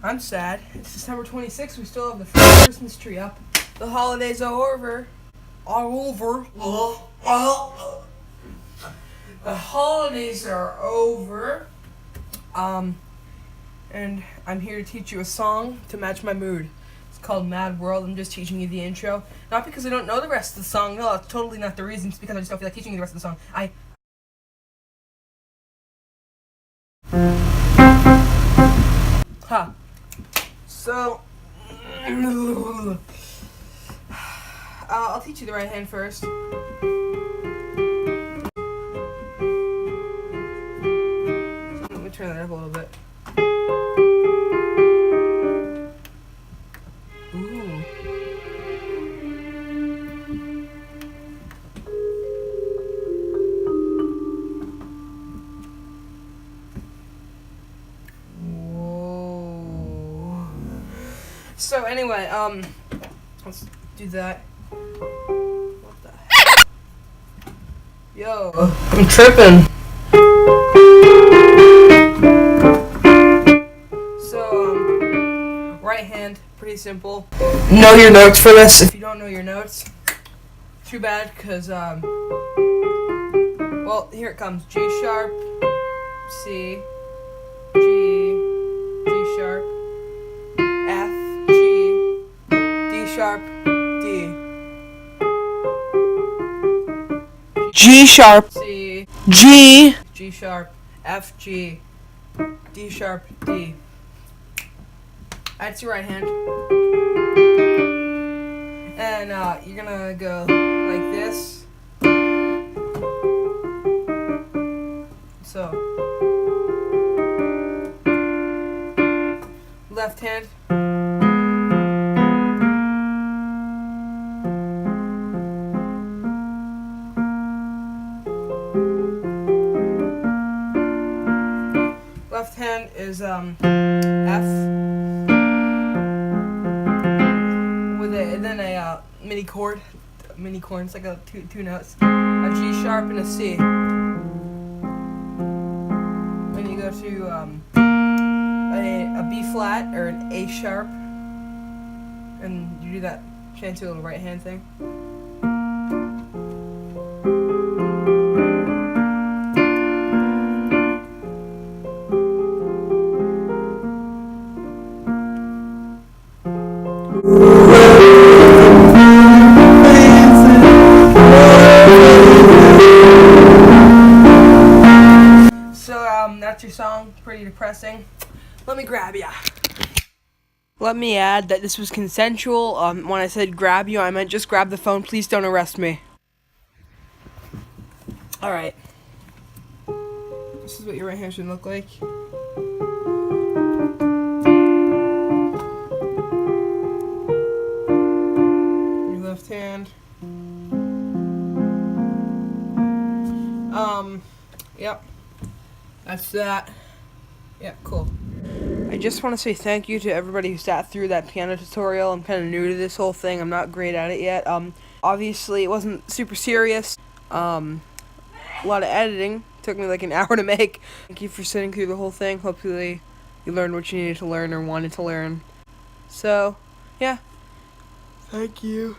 I'm sad. It's December 26th. We still have the first Christmas tree up. The holidays are over. The holidays are over. And I'm here to teach you a song to match my mood. It's called Mad World. I'm just teaching you the intro. Not because I don't know the rest of the song. No, that's totally not the reason. It's because I just don't feel like teaching you the rest of the song. So, I'll teach you the right hand first. Let me turn that up a little bit. Ooh. So anyway, let's do that. What the heck? Yo, I'm tripping. So, right hand, pretty simple. Know your notes for this. If you don't know your notes, too bad, cause well, here it comes. G sharp, C, G, G sharp, F, D sharp, D, G sharp, C, G, G sharp, F, G, D sharp, D. That's your right hand. And you're gonna go like this. So, left hand. Left hand is F with then a mini chord. It's like a two notes. A G sharp and a C. Then you go to a B flat or an A sharp, and you do that fancy little right hand thing. That's your song. Pretty depressing. Let me grab ya. Let me add that this was consensual. When I said grab you, I meant just grab the phone. Please don't arrest me. Alright. This is what your right hand should look like. Your left hand. Yep. That's that. Yeah, cool. I just want to say thank you to everybody who sat through that piano tutorial. I'm kind of new to this whole thing. I'm not great at it yet. Obviously, it wasn't super serious. A lot of editing. Took me like an hour to make. Thank you for sitting through the whole thing. Hopefully, you learned what you needed to learn or wanted to learn. So, yeah. Thank you.